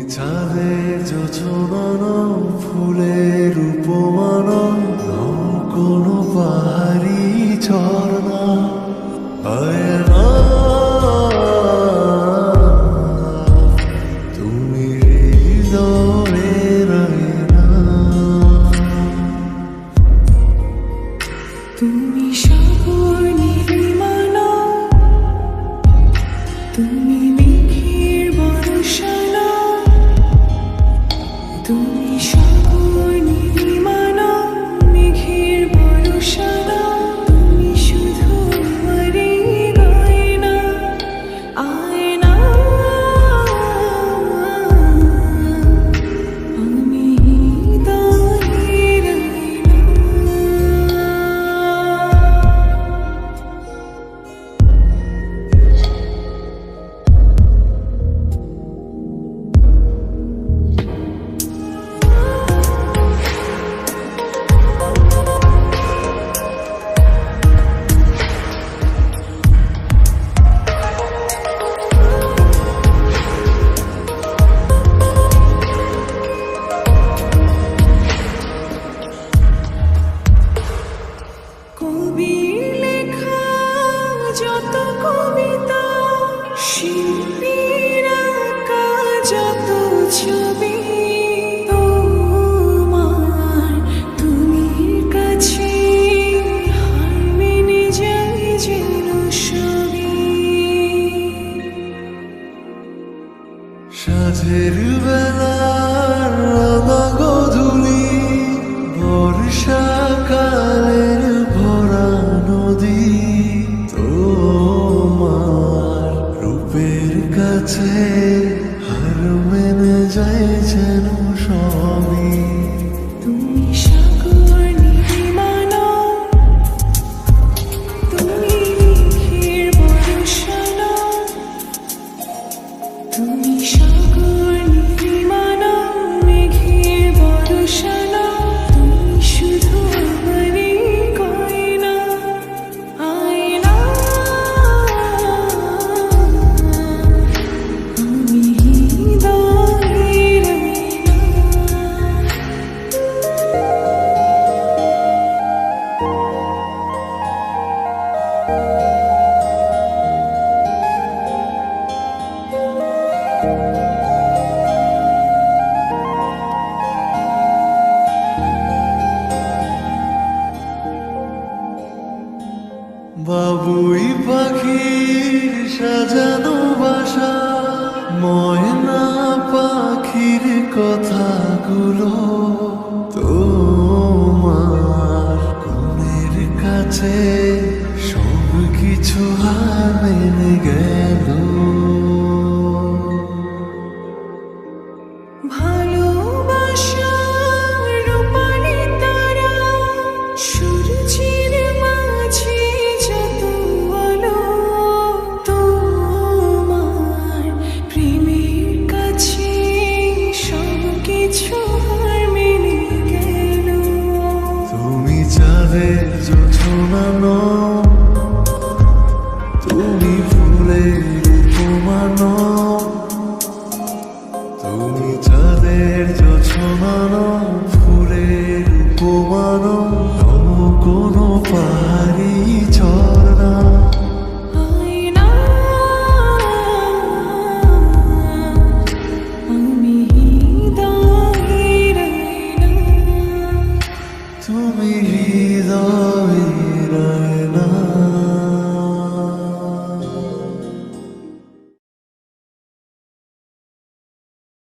চাঁদের যোজনানো ফুলের উপমানো কোনো পাহাড়ি ঝর্ণা আয়না তুমি হৃদয়ের আয়না তুমি সাগর নীলিমালা তুমি মেঘের বর্ষানা তুমি সাগর নীলিমালা মেঘের বর্ষানা তুমি শুধু আমারই গয়না আয়না আমি হৃদয়ের আয়না কবির লেখা যত কবিতা শিল্পীর আঁকা যত ছবি তোমার তুমির কাছে হার মেনে যায় যেন সবই সাঁঝের বেলার রাঙা গোধূলি বর্ষাকালের ভরা নদী তোমার রূপের কাছে হার মেনে যায় যেন সবই তুমি সাগর নীলিমালা তুমি মেঘের বর্ষানা তুমি সাগর নীলিমালা মেঘের বর্ষানা তুমি শুধু আমারই গয়না আয়না আমি হৃদয়ের আয়না বাবুই পাখির সাজানো বাসা ময়না পাখির কথাগুলো তোমার গুণের কাছে সব কিছু হার মেনে গেল ভালোবাসার রূপালি তারা সূর্যের মাঝে যত আলো তোমার প্রেমের কাছে সব কিছু হার মেনে গেল তুমি চাঁদের যোজনানো তুমি ফুলের উপমানো তুমি চাঁদের যোজনানো ফুলের উপমানো কোনো পাহাড়ি ঝর্ণা আয়না আমি হৃদয়ের আয়না তুমি হৃদয়ের